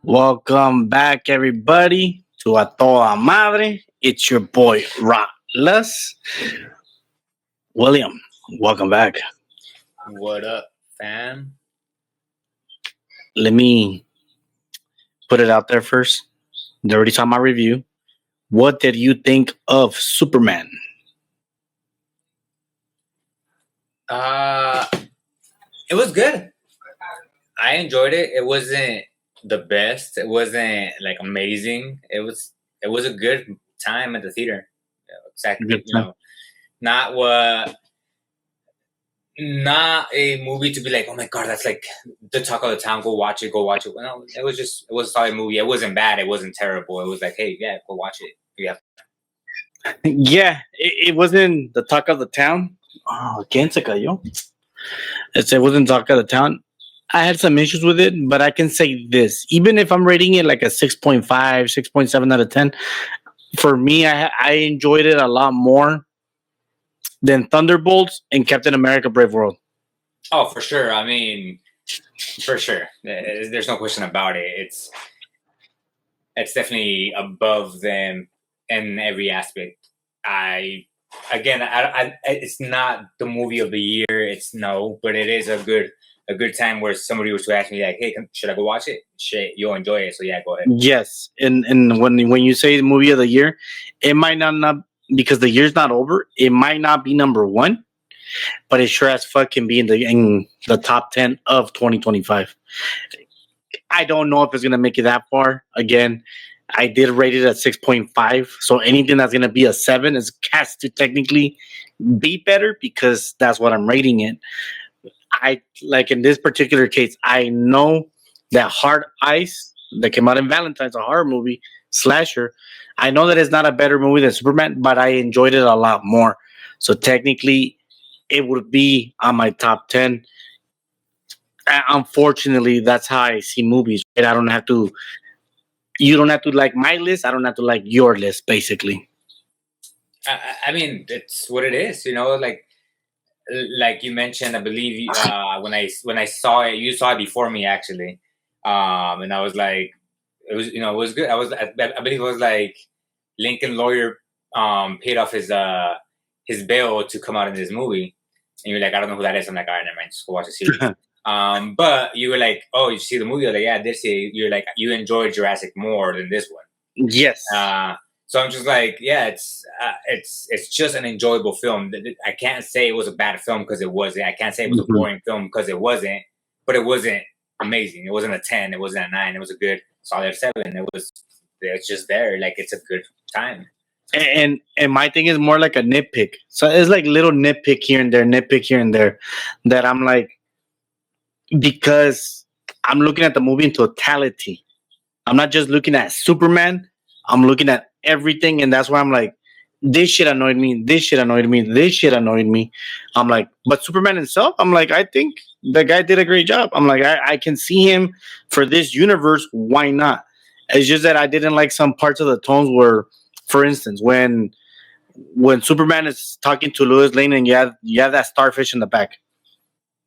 Welcome back, everybody, to A Toda Madre. It's your boy, Rotless. William, welcome back. What up, fam? Let me put it out there first. They already saw my review. What did you think of Superman? Uh, it was good. I enjoyed it. It wasn't the best. It wasn't like amazing. It was a good time at the theater. Exactly. Good time. Not a movie to be like, oh my god, that's like the talk of the town. Go watch it. Go watch it. No, it was a solid movie. It wasn't bad. It wasn't terrible. It was like, hey, yeah, go watch it. Yeah. Yeah, it wasn't the talk of the town. Oh, ¿quién se cayó? It wasn't talk of the town. I had some issues with it, but I can say this. Even if I'm rating it like a 6.5, 6.7 out of 10, for me, I enjoyed it a lot more than Thunderbolts and Captain America Brave World. Oh, for sure. I mean, for sure. There's no question about it. It's definitely above them in every aspect. It's not the movie of the year. It's no, but it is a good time where somebody was to ask me like, "Hey, should I go watch it?" Shit, you'll enjoy it. So yeah, go ahead. Yes, and when you say the movie of the year, it might not because the year's not over. It might not be number one, but it sure as fuck can be in the top 10 of 2025. I don't know if it's gonna make it that far. Again, I did rate it at 6.5, so anything that's gonna be a 7 has to technically be better because that's what I'm rating it. I like in this particular case, I know that Hard Ice that came out in Valentine's, a horror movie slasher. I know that it's not a better movie than Superman, but I enjoyed it a lot more. So technically, it would be on my top 10. Unfortunately, that's how I see movies. Right? I don't have to. You don't have to like my list. I don't have to like your list. Basically, I mean, it's what it is. Like you mentioned, I believe when I saw it, you saw it before me actually, and I was like, it was good. I believe it was like Lincoln Lawyer paid off his bail to come out in this movie, and you're like, I don't know who that is. I'm like, all right, never mind, just go watch the series. But you were like, oh, you see the movie? I was like, yeah, I did see it. You're like, you enjoyed Jurassic more than this one. yes. So I'm just like, yeah, it's just an enjoyable film. I can't say it was a bad film because it wasn't. I can't say it was a boring film because it wasn't. But it wasn't amazing. It wasn't a 10. It wasn't a 9. It was a good solid 7. It's just there. Like it's a good time. And my thing is more like a nitpick. So it's like little nitpick here and there that I'm like, because I'm looking at the movie in totality. I'm not just looking at Superman. I'm looking at everything, and that's why I'm like, this shit annoyed me. This shit annoyed me. This shit annoyed me. I'm like, but Superman himself, I'm like, I think the guy did a great job. I'm like, I can see him for this universe. Why not? It's just that I didn't like some parts of the tones where, for instance, when Superman is talking to Lois Lane and you have that starfish in the back,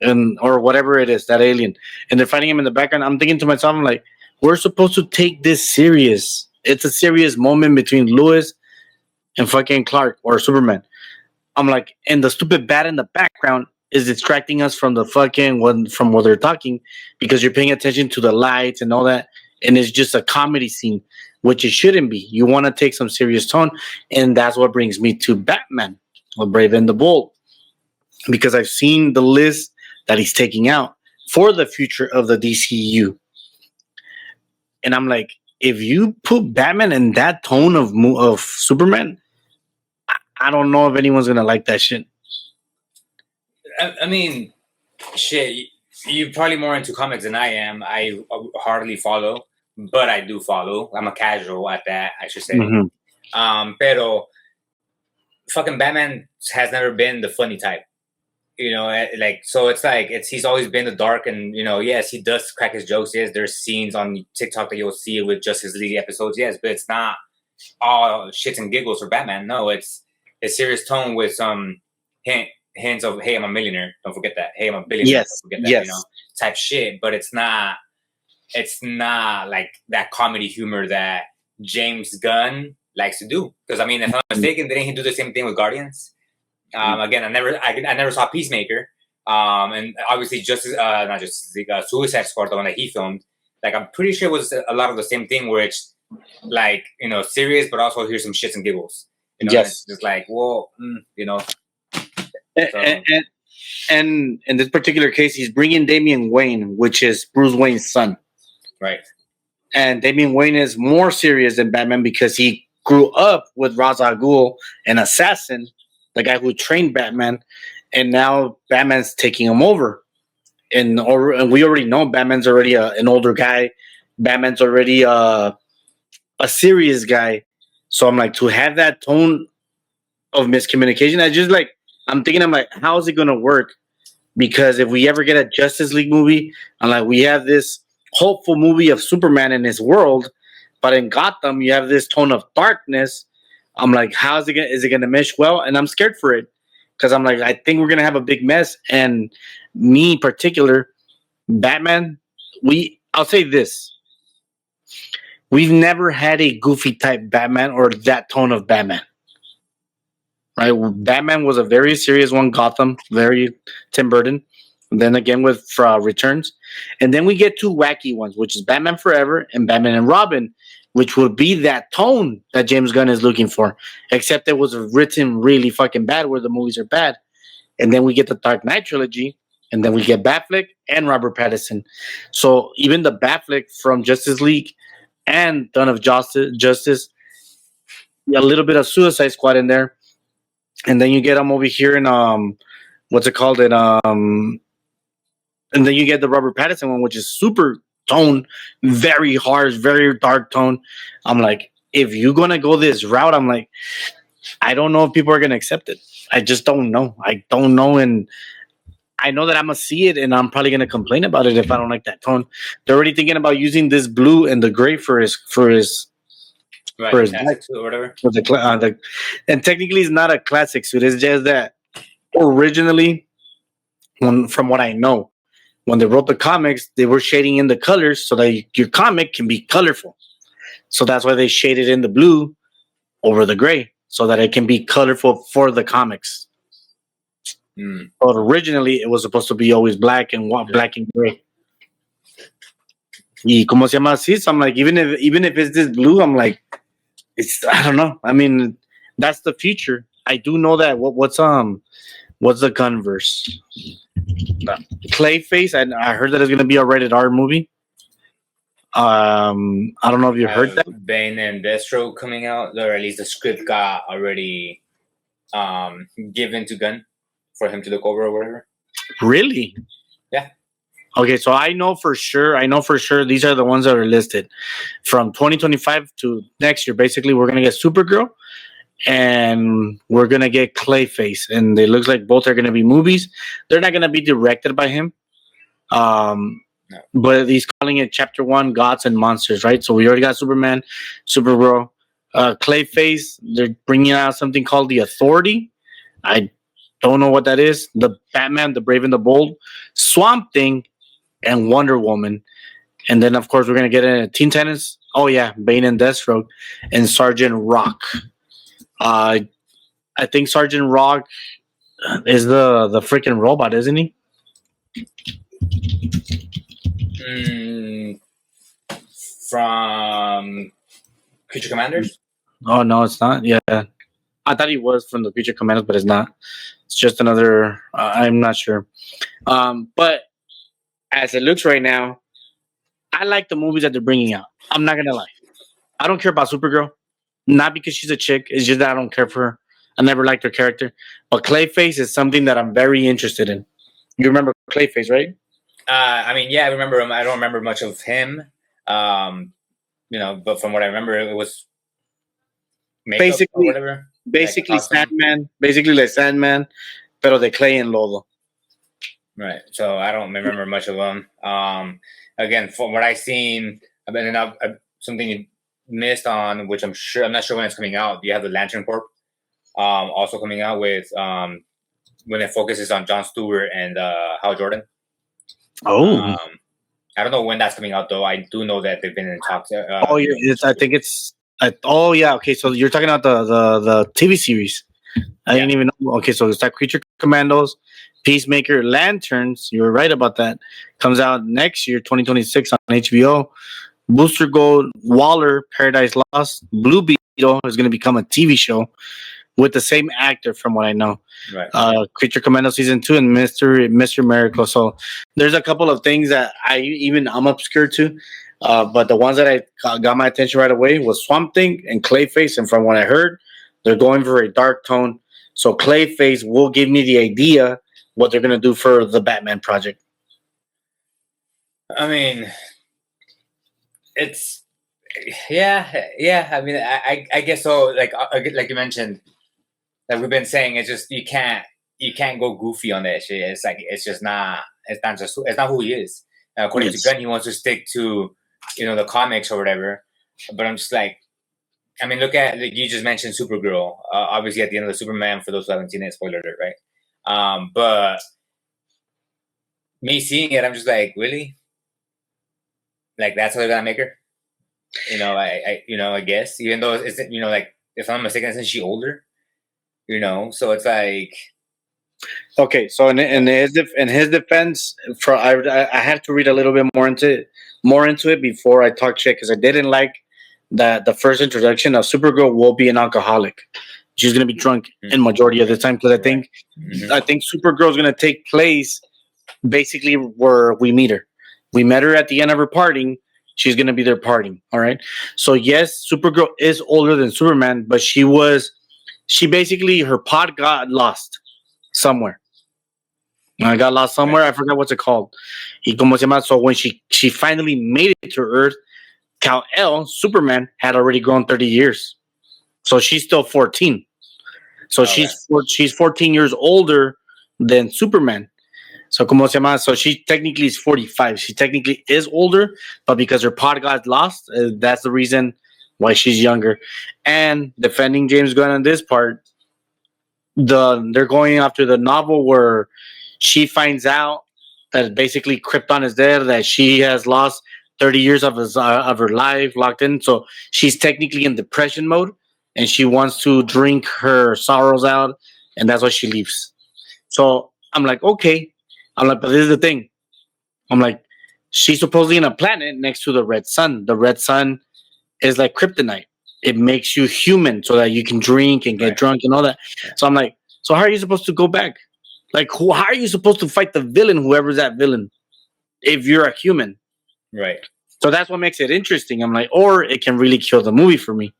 and or whatever it is, that alien, and they're fighting him in the background. I'm thinking to myself, I'm like, we're supposed to take this serious. It's a serious moment between Lois and fucking Clark or Superman. I'm like, and the stupid bat in the background is distracting us from the fucking from what they're talking because you're paying attention to the lights and all that, and it's just a comedy scene, which it shouldn't be. You want to take some serious tone, and that's what brings me to Batman, or Brave and the Bold, because I've seen the list that he's taking out for the future of the DCU, and I'm like, if you put Batman in that tone of Superman, I don't know if anyone's gonna like that shit. I mean, shit. You're probably more into comics than I am. I hardly follow, but I do follow. I'm a casual at that, I should say. Pero fucking Batman has never been the funny type. So it's like he's always been the dark, and yes, he does crack his jokes. Yes, there's scenes on TikTok that you'll see with Justice League episodes. Yes, but it's not all shits and giggles for Batman. No, it's a serious tone with some hints of, hey, I'm a millionaire. Don't forget that. Hey, I'm a billionaire. Yes, don't forget that. yes. Type shit. But it's not it's not like that comedy humor that James Gunn likes to do. Because I mean, if I'm not mistaken, didn't he do the same thing with Guardians? Again, I never saw Peacemaker, and obviously not Justice League, Suicide Squad, the one that he filmed. Like, I'm pretty sure it was a lot of the same thing, where it's like, serious, but also here's some shits and giggles. Yes. And it's just like, well, And in this particular case, he's bringing Damian Wayne, which is Bruce Wayne's son. Right. And Damian Wayne is more serious than Batman because he grew up with Ra's al Ghul, an assassin, the guy who trained Batman, and now Batman's taking him over. And we already know Batman's already an older guy. Batman's already a serious guy. So I'm like, to have that tone of miscommunication, I'm thinking, how is it going to work? Because if we ever get a Justice League movie, and like we have this hopeful movie of Superman in his world, but in Gotham you have this tone of darkness. I'm like, is it gonna mesh well? And I'm scared for it because I'm like, I think we're gonna have a big mess. And me in particular, Batman, I'll say this: we've never had a goofy type Batman or that tone of Batman. Right? Batman was a very serious one. Gotham, very Tim Burton. And then again with Returns, and then we get two wacky ones, which is Batman Forever and Batman and Robin, which would be that tone that James Gunn is looking for. Except it was written really fucking bad, where the movies are bad. And then we get the Dark Knight trilogy, and then we get Batfleck and Robert Pattinson. So even the Batfleck from Justice League and Dawn of Justice, a little bit of Suicide Squad in there. And then you get them over here in what's it called? And then you get the Robert Pattinson one, which is super tone, very harsh, very dark tone. I'm like, if you're gonna go this route, I'm like, I don't know if people are gonna accept it. I just don't know. I don't know, and I know that I'm gonna see it, and I'm probably gonna complain about it if I don't like that tone. They're already thinking about using this blue and the gray for his Right, for his classic suit or whatever. And technically, it's not a classic suit. It's just that originally, from what I know, when they wrote the comics, they were shading in the colors so that your comic can be colorful. So that's why they shaded in the blue over the gray so that it can be colorful for the comics. But originally, it was supposed to be always black and black and gray. Y como se llama así? So I'm like, even if it's this blue, I'm like, I don't know. I mean, that's the future. I do know that. What's the Gunverse? Clayface. I heard that it's gonna be a rated R movie. I don't know if you heard that. Bane and Deathstroke coming out, or at least the script got already given to Gunn for him to look over or whatever. Really? Yeah. Okay, so I know for sure these are the ones that are listed from 2025 to next year. Basically, we're gonna get Supergirl and we're gonna get Clayface, and it looks like both are gonna be movies. They're not gonna be directed by him, but he's calling it Chapter 1: Gods and Monsters, right? So we already got Superman, Supergirl, Clayface. They're bringing out something called The Authority. I don't know what that is. The Batman, the Brave and the Bold, Swamp Thing, and Wonder Woman. And then, of course, we're going to get Teen Titans. Oh, yeah, Bane and Deathstroke, and Sergeant Rock. I think Sergeant Rock is the freaking robot, isn't he? From Future Commanders? Oh, no, it's not. Yeah. I thought he was from the Future Commanders, but it's not. It's just another. I'm not sure. But as it looks right now, I like the movies that they're bringing out. I'm not gonna lie. I don't care about Supergirl, not because she's a chick. It's just that I don't care for her. I never liked her character. But Clayface is something that I'm very interested in. You remember Clayface, right? I mean, yeah, I remember him. I don't remember much of him. But from what I remember, it was basically or whatever. Basically, like Sandman. Basically, like Sandman, pero de clay and lodo. Right. So I don't remember much of them. Again, from what I've seen, something you missed on, which I'm not sure when it's coming out. You have the Lantern Corps, also coming out with when it focuses on Jon Stewart and Hal Jordan. Oh. I don't know when that's coming out though. I do know that they've been in talks. Oh yeah, I think it's. Oh yeah, okay. So you're talking about the TV series. I Yeah. didn't even know. Okay, so it's that Creature Commandos, Peacemaker, Lanterns. You were right about that. Comes out next year, 2026 on HBO. Booster Gold, Waller, Paradise Lost, Blue Beetle is going to become a TV show with the same actor, from what I know. Right. Creature Commando season 2 and Mr. Miracle. So there's a couple of things that I'm obscure to. But the ones that got my attention right away was Swamp Thing and Clayface. And from what I heard, they're going for a dark tone. So Clayface will give me the idea what they're gonna do for the Batman project. I mean, it's yeah. I mean, I guess so. Like you mentioned, like we've been saying, it's just you can't go goofy on that shit. It's like it's not who he is. According to Gunn, he wants to stick to the comics or whatever. But I'm just like, I mean, look at you just mentioned Supergirl. Obviously, at the end of the Superman, for those who haven't seen it, spoiler alert, right? But me seeing it, I'm just like, really? Like that's how they're gonna make her? I guess even though it's like if I'm not mistaken, isn't she older? So it's like. Okay, so in his defense, I had to read a little bit more into it before I talk shit because I didn't like that the first introduction of Supergirl will be an alcoholic. She's gonna be drunk in majority of the time because I think Supergirl is gonna take place basically where we meet her. We met her at the end of her partying. She's gonna be there partying. All right. So yes, Supergirl is older than Superman, but she basically her pod got lost somewhere. I got lost somewhere. I forgot what's it called. Y como se llama? So when she finally made it to Earth, Kal-El, Superman, had already grown 30 years. So she's still 14. So she's 14 years older than Superman. So como se llama? So she technically is 45. She technically is older, but because her pod got lost, that's the reason why she's younger. And defending James Gunn on this part, they're going after the novel where she finds out that basically Krypton is there, that she has lost 30 years of her life locked in. So she's technically in depression mode and she wants to drink her sorrows out. And that's why she leaves. So I'm like, okay. I'm like, but this is the thing. I'm like, she's supposedly in a planet next to the red sun. The red sun is like kryptonite. It makes you human so that you can drink and get drunk and all that. So I'm like, so how are you supposed to go back? Like, how are you supposed to fight the villain, whoever's that villain, if you're a human? Right. So that's what makes it interesting. I'm like, or it can really kill the movie for me.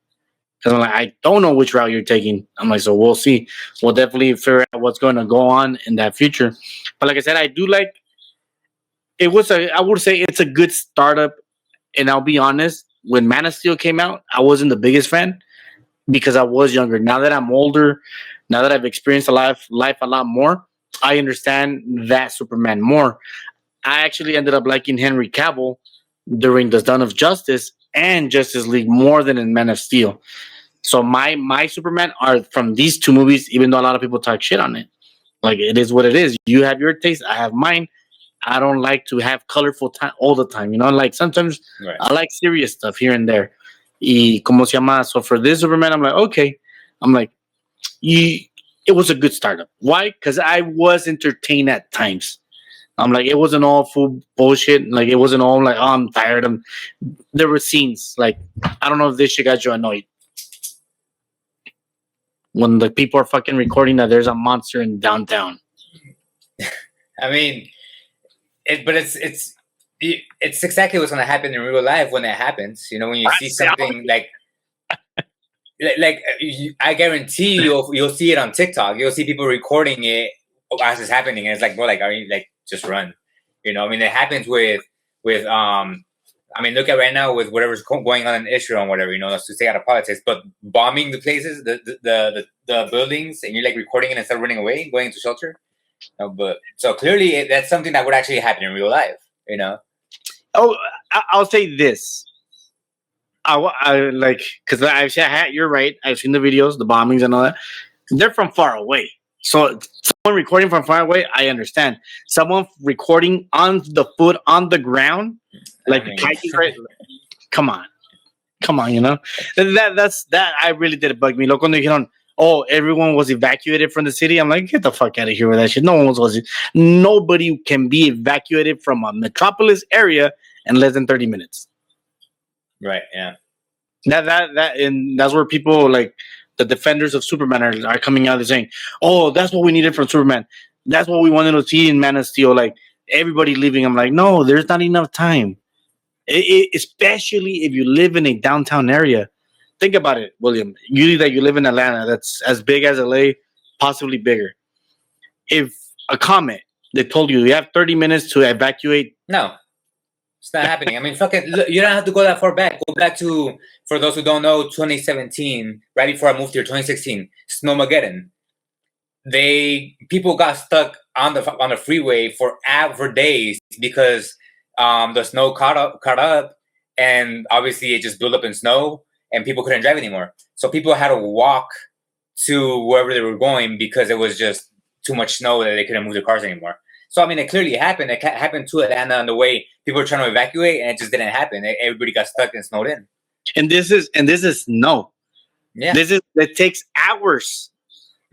Because I'm like, I don't know which route you're taking. I'm like, so we'll see. We'll definitely figure out what's going to go on in that future. But like I said, I do like it. I would say it's a good startup. And I'll be honest, when Man of Steel came out, I wasn't the biggest fan because I was younger. Now that I'm older, now that I've experienced life a lot more, I understand that Superman more. I actually ended up liking Henry Cavill during the Dawn of Justice and Justice League more than in Man of Steel. So my Superman are from these two movies, even though a lot of people talk shit on it. Like it is what it is. You have your taste, I have mine. I don't like to have colorful time all the time. Like sometimes I like serious stuff here and there. Y como se llama? So for this Superman, I'm like, okay. I'm like, it was a good startup. Why? Because I was entertained at times. I'm like, it wasn't all full bullshit. Like, it wasn't all like, oh, I'm tired. There were scenes like, I don't know if this shit got you annoyed when the people are fucking recording that there's a monster in downtown. I mean, it's exactly what's going to happen in real life when it happens. When you see something like I guarantee you'll see it on TikTok. You'll see people recording it as it's happening, and it's like, bro, like, are you like just run? I mean, it happens with I mean, look at right now with whatever's going on in Israel and whatever. Let's to stay out of politics, but bombing the places, the buildings, and you're like recording it instead of running away, going into shelter. But so clearly, that's something that would actually happen in real life. Oh, I'll say this. I like because you're right. I've seen the videos, the bombings, and all that. They're from far away, so someone recording from far away, I understand. Someone recording on the foot on the ground, like the kaiju, right? Come on, you know that I really did bug me. Look, when they hit on, oh, everyone was evacuated from the city. I'm like, get the fuck out of here with that shit. No one was. Nobody can be evacuated from a metropolis area in less than 30 minutes. Right. Yeah. And that's where people like the defenders of Superman are coming out and saying, "Oh, that's what we needed from Superman. That's what we wanted to see in Man of Steel." Like everybody leaving. I'm like, no, there's not enough time. Especially if you live in a downtown area. Think about it, William. You live in Atlanta, that's as big as LA, possibly bigger. If a comet, they told you have 30 minutes to evacuate. No, it's not happening. I mean, fucking, look, you don't have to go that far back. Go back to, for those who don't know, 2017, right before I moved here, 2016, Snowmageddon. People got stuck on the freeway for days because the snow caught up, and obviously it just built up in snow, and people couldn't drive anymore. So people had to walk to wherever they were going because it was just too much snow that they couldn't move their cars anymore. So I mean, it clearly happened. It happened to Atlanta on the way people were trying to evacuate, and it just didn't happen. Everybody got stuck and snowed in. And this is snow. Yeah, it takes hours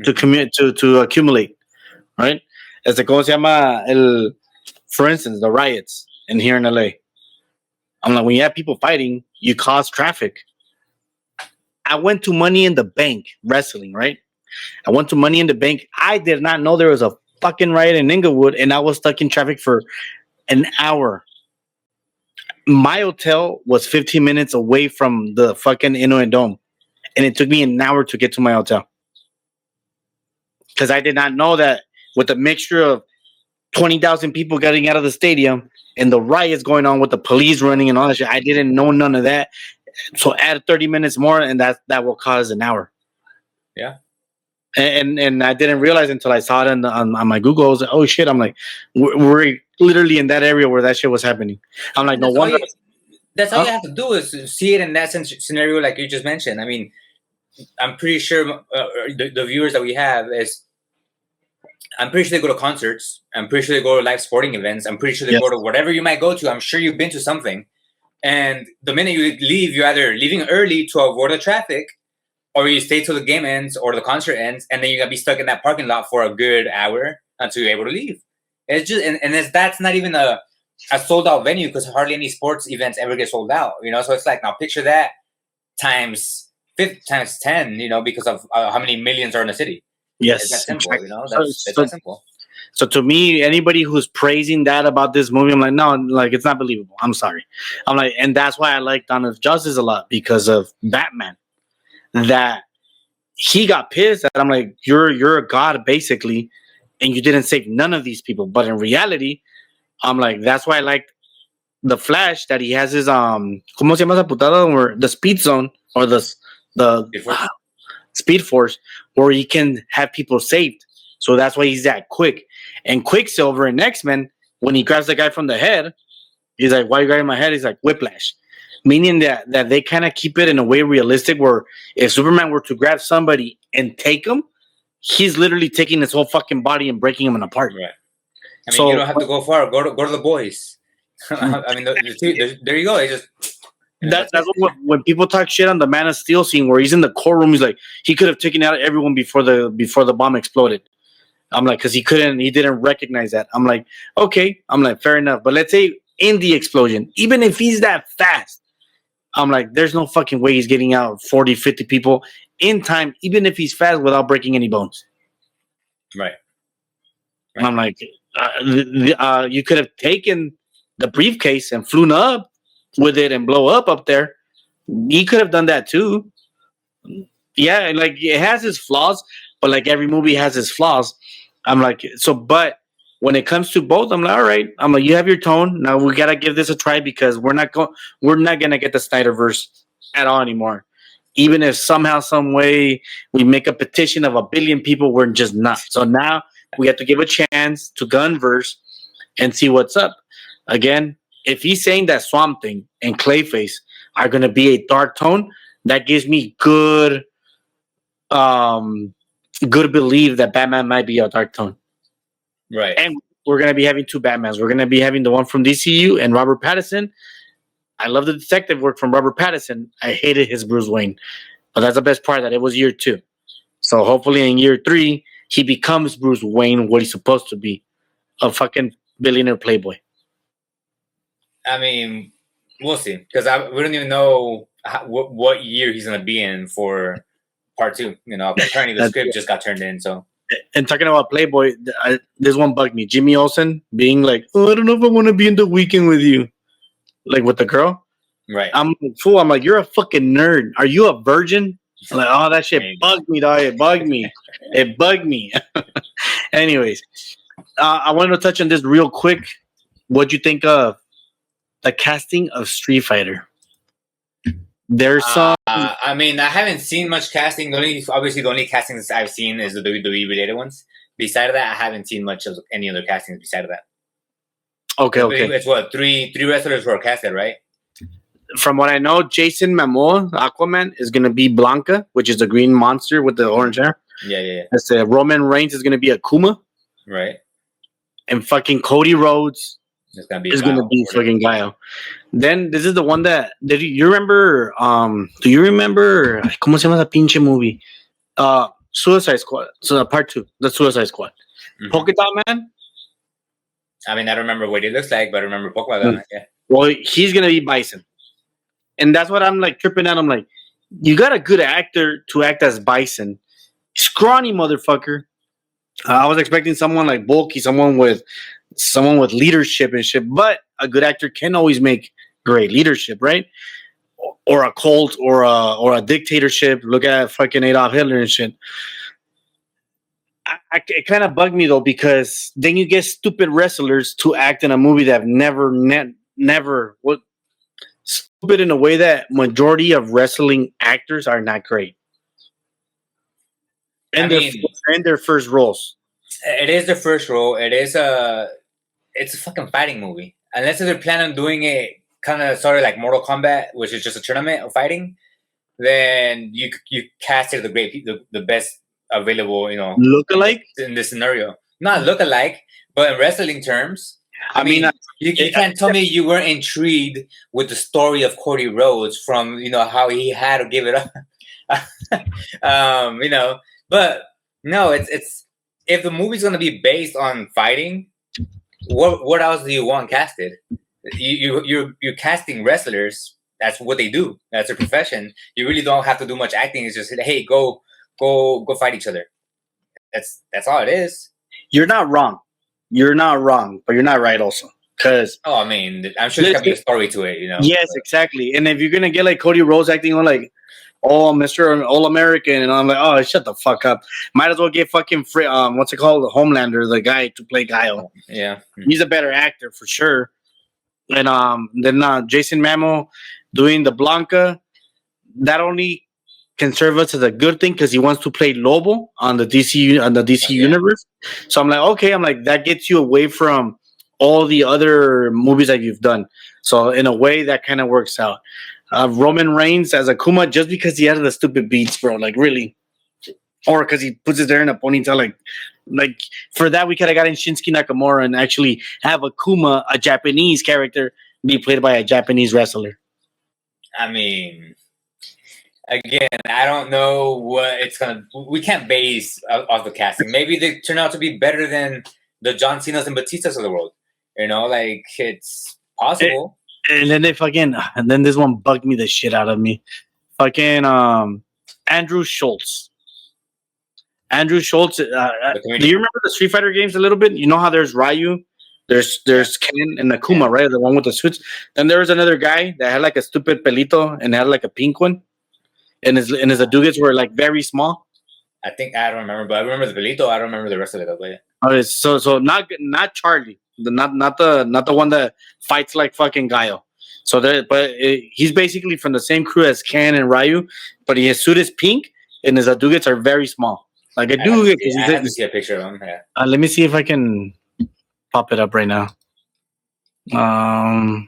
to commute to accumulate, right? As ¿cómo se llama for instance, the riots in here in LA. I'm like, when you have people fighting, you cause traffic. I went to Money in the Bank wrestling, right? I went to Money in the Bank. I did not know there was a fucking riot in Inglewood, and I was stuck in traffic for an hour. My hotel was 15 minutes away from the fucking Inouye Dome, and it took me an hour to get to my hotel. Because I did not know that with the mixture of 20,000 people getting out of the stadium and the riots going on with the police running and all that shit, I didn't know none of that. So add 30 minutes more, and that will cause an hour. Yeah. And I didn't realize until I saw it on my Google. I was like, oh shit! I'm like, we're literally in that area where that shit was happening. I'm like, no wonder. That's all you have to do is see it in that scenario, like you just mentioned. I mean, I'm pretty sure the viewers that we have I'm pretty sure they go to concerts. I'm pretty sure they go to live sporting events. I'm pretty sure they go to whatever you might go to. I'm sure you've been to something. And the minute you leave, you're either leaving early to avoid the traffic, or you stay till the game ends or the concert ends, and then you're gonna be stuck in that parking lot for a good hour until you're able to leave. It's just that's not even a sold out venue, because hardly any sports events ever get sold out. You know, so it's like, now picture that times 10. You know, because of how many millions are in the city. Yes, it's that simple. You know, that's that simple. So to me, anybody who's praising that about this movie, I'm like, no, like, it's not believable. I'm sorry. I'm like, and that's why I like Dawn of Justice a lot, because of Batman. That he got pissed that I'm like, you're a god basically, and you didn't save none of these people. But in reality, I'm like, that's why I like the Flash, that he has his ¿cómo se llama esa putada? Or the speed zone, or the Speed Force, where he can have people saved. So that's why he's that quick. And Quicksilver in X-Men, when he grabs the guy from the head, he's like, why are you grabbing my head? He's like, whiplash. Meaning that they kind of keep it in a way realistic, where if Superman were to grab somebody and take him, he's literally taking his whole fucking body and breaking him apart. Right. I mean, you don't have to go far. Go to the boys. I mean, there you go. It's just... That's when people talk shit on the Man of Steel scene, where he's in the courtroom, he's like, he could have taken out everyone before the bomb exploded. I'm like, because he didn't recognize that. I'm like, okay, fair enough. But let's say in the explosion, even if he's that fast, I'm like, there's no fucking way he's getting out 40, 50 people in time, even if he's fast, without breaking any bones. Right. I'm like, you could have taken the briefcase and flown up with it and blow up there. He could have done that too. Yeah, like, it has its flaws, but like every movie has its flaws. I'm like, so, but when it comes to both, I'm like, all right. I'm like, you have your tone. Now we gotta give this a try, because we're not gonna get the Snyderverse at all anymore. Even if somehow, some way, we make a petition of 1 billion people, we're just not. So now we have to give a chance to Gunverse and see what's up. Again, if he's saying that Swamp Thing and Clayface are gonna be a dark tone, that gives me good belief that Batman might be a dark tone. Right. And we're gonna be having two Batmans. We're gonna be having the one from DCU and Robert Pattinson. I love the detective work from Robert Pattinson. I hated his Bruce Wayne, but that's the best part, that it was year 2. So hopefully in year 3 he becomes Bruce Wayne, what he's supposed to be, a fucking billionaire playboy. I mean, we'll see, because we don't even know what year he's gonna be in for part 2. You know, apparently the script just got turned in. So, and talking about Playboy, this one bugged me. Jimmy Olsen being like, "Oh, I don't know if I want to be in the weekend with you," like with the girl. right. I'm fool. I'm like, you're a fucking nerd. Are you a virgin? I'm like, oh, that shit bugged me, dog. It bugged me. It bugged me. Anyways, I wanted to touch on this real quick. What'd you think of the casting of Street Fighter? There's some. I mean, I haven't seen much casting. Obviously, the only castings I've seen is the WWE related ones. Beside of that, I haven't seen much of any other castings beside of that. Okay. It's what, three wrestlers who are casted, right? From what I know, Jason Momoa, Aquaman, is going to be Blanca, which is the green monster with the orange hair. Yeah. That's Roman Reigns is going to be Akuma. Right. And fucking Cody Rhodes is going to be fucking Guile. Then this is the one that you remember? Do you remember? ¿Cómo se llama esa pinche movie? Suicide Squad. So part 2, the Suicide Squad. Mm-hmm. Polka Dot Man. I mean, I don't remember what he looks like, but I remember Polka Dot Man. Yeah. Well, he's gonna be Bison, and that's what I'm like tripping out. I'm like, you got a good actor to act as Bison, scrawny motherfucker. I was expecting someone like bulky, someone with leadership and shit. But a good actor can always make great leadership, right? Or a cult, or a dictatorship. Look at fucking Adolf Hitler and shit. It kind of bugged me though, because then you get stupid wrestlers to act in a movie that never what stupid in a way that majority of wrestling actors are not great. And their first roles. It is their first role. It's a fucking fighting movie. Unless they're planning on doing it kind of sort of like Mortal Kombat, which is just a tournament of fighting, then you casted the best available, you know, look-alike in this scenario. Not look-alike, but in wrestling terms. I mean, you can't tell me you weren't intrigued with the story of Cody Rhodes from, you know, how he had to give it up. You know, but no, it's if the movie's gonna be based on fighting, what else do you want casted? You're casting wrestlers. That's what they do. That's their profession. You really don't have to do much acting. It's just, hey, go fight each other. That's all it is. You're not wrong, but you're not right also. Because I mean, I'm sure there can be a story to it, you know. Yes, exactly. And if you're gonna get like Cody Rhodes acting on like, oh, Mr. All-American, and I'm like, oh, shut the fuck up. Might as well get fucking what's it called, the Homelander, the guy to play Guile. Yeah, he's a better actor for sure. And then Jason Momoa doing the Blanca, that only can serve us as a good thing because he wants to play Lobo on the DC universe. So I'm like, that gets you away from all the other movies that you've done. So in a way, that kind of works out. Roman Reigns as Akuma, just because he has the stupid beats, bro. Like, really? Or because he puts his hair in a ponytail. Like for that, we could have gotten Shinsuke Nakamura and actually have Akuma, a Japanese character, be played by a Japanese wrestler. I mean, again, I don't know what it's gonna. We can't base off the casting. Maybe they turn out to be better than the John Cena's and Batistas of the world. You know, like, it's possible. And then this one bugged me the shit out of me. Fucking Andrew Schultz. Andrew Schultz. Do you remember the Street Fighter games a little bit? You know how there's Ryu, there's Ken and Akuma, right? The one with the suits. Then there was another guy that had like a stupid pelito and had like a pink one, and his adugas were like very small. I don't remember, but I remember the pelito. I don't remember the rest of it. But okay, so not Charlie, not the one that fights like fucking Guile. So he's basically from the same crew as Ken and Ryu, but his suit is pink and his adugas are very small. Like I have to see a picture of him. Yeah. Let me see if I can pop it up right now. No.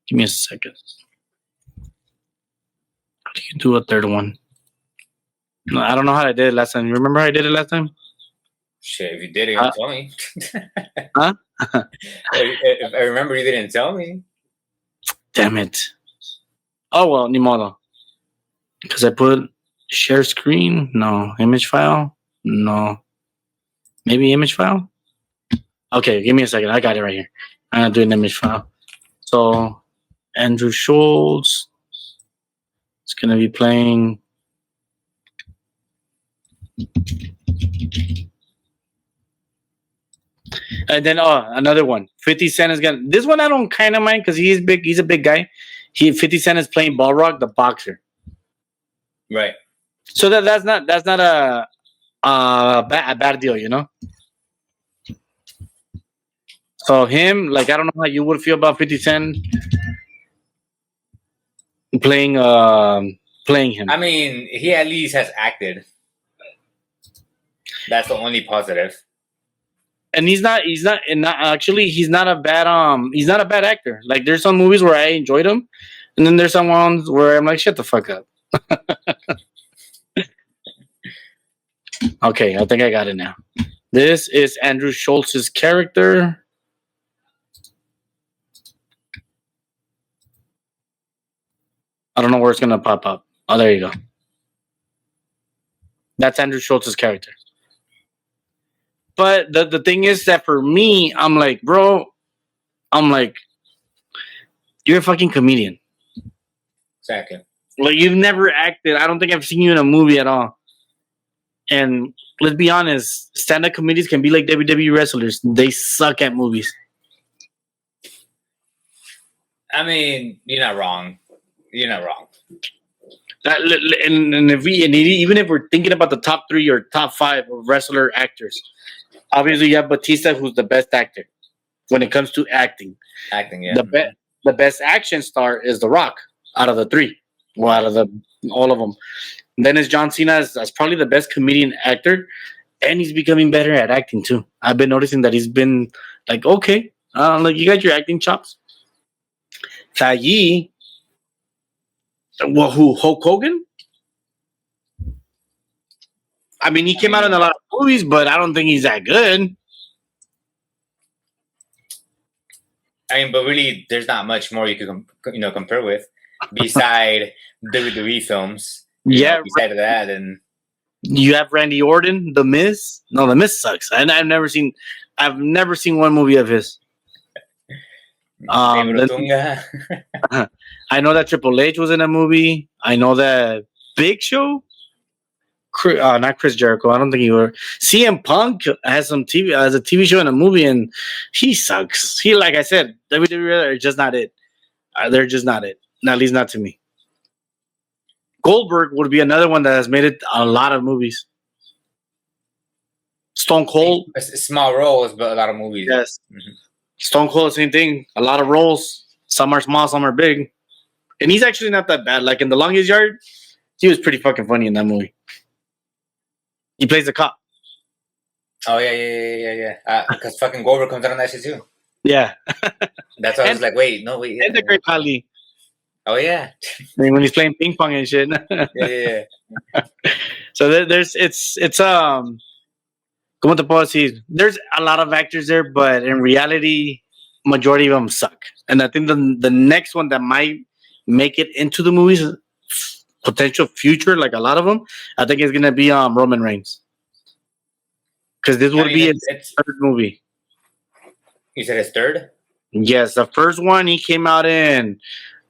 Give me a second. You can do a third one. No, I don't know how I did it last time. You remember how I did it last time? Shit, if you did it, you didn't tell me. Huh? If I remember, you didn't tell me. Damn it. Oh, well, ni modo. Because I put share screen. No. Image file. No. Maybe image file? Okay, give me a second. I got it right here. I'm going to do an image file. So, Andrew Schultz. It's going to be playing. And then another one. 50 Cent is gonna. This one I don't kind of mind because he's big. He's a big guy. 50 Cent is playing Balrog, the boxer. Right. So that's not a bad deal, you know. So him, like, I don't know how you would feel about 50 Cent playing him. I mean, he at least has acted. That's the only positive. And he's not actually he's not a bad actor. Like, there's some movies where I enjoyed him, and then there's some ones where I'm like, shut the fuck up. Okay, I think I got it now. This is Andrew Schultz's character. I don't know where it's gonna pop up. Oh, there you go. That's Andrew Schultz's character. But the thing is that for me, I'm like, bro, you're a fucking comedian. Exactly. Like, you've never acted. I don't think I've seen you in a movie at all. And let's be honest, stand-up comedians can be like WWE wrestlers. They suck at movies. I mean, you're not wrong. You're not wrong. And even if we're thinking about the top 3 or top 5 of wrestler actors, obviously you have Batista, who's the best actor when it comes to acting. Acting, yeah. The best action star is The Rock out of the 3. Well, out of all of them. And then is John Cena as probably the best comedian actor, and he's becoming better at acting too. I've been noticing that he's been like, okay, like, you got your acting chops. Tayi, well, who? Hulk Hogan? I mean, he came out in a lot of movies, but I don't think he's that good. I mean, but really, there's not much more you could compare with beside WWE films. Beside that, and you have Randy Orton, The Miz. No, The Miz sucks. And I've never seen one movie of his. I know that Triple H was in a movie. I know that Big Show. Not Chris Jericho. I don't think he were. CM Punk has a TV show and a movie, and he sucks. He, like I said, WWE are just not it. They're just not it. At least not to me. Goldberg would be another one that has made it a lot of movies. Stone Cold. Small roles, but a lot of movies. Yes. Mm-hmm. Stone Cold, same thing. A lot of roles. Some are small, some are big. And he's actually not that bad. Like in The Longest Yard, he was pretty fucking funny in that movie. He plays a cop. Oh, yeah. Because fucking Goldberg comes out on that shit too. Yeah. That's why I was like, wait. And the Great Khali. Oh, yeah. I mean, when he's playing ping pong and shit. Yeah. So ¿cómo te puedo decir? There's a lot of actors there, but in reality, majority of them suck. And I think the next one that might make it into the movies, potential future, like a lot of them, I think it's gonna be Roman Reigns, because this would be his third movie. You said his third? Yes, the first one he came out in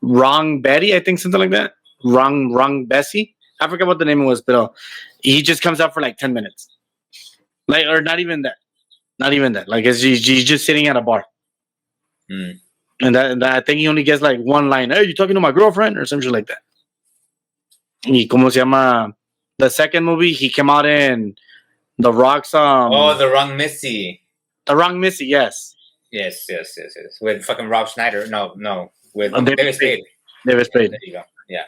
Wrong Betty, I think, something like that. Wrong Bessie. I forgot what the name was, but he just comes out for like 10 minutes. Like, or not even that. Like, he's just sitting at a bar. Mm. And that I think he only gets like one line. Hey, you talking to my girlfriend? Or something like that. Y como se llama? The second movie, he came out in The Rock's The Wrong Missy. The Wrong Missy, yes. Yes. With fucking Rob Schneider. No. With David Spade. David Spade. There you go. Yeah.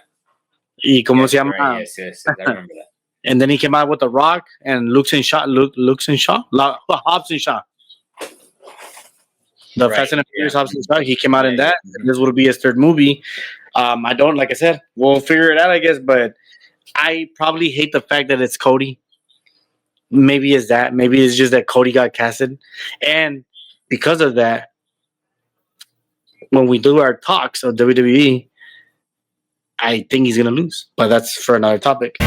Y como se llama? Right. Yes. I remember that. And then he came out with The Rock and Hobbs and Shaw. The Fast and Furious Hobbs and Shaw. He came out in that. This would be his third movie. I don't, like I said, we'll figure it out, I guess. But I probably hate the fact that it's Cody. Maybe it's that. Maybe it's just that Cody got casted, and because of that, when we do our talks of WWE, I think he's gonna lose. But that's for another topic.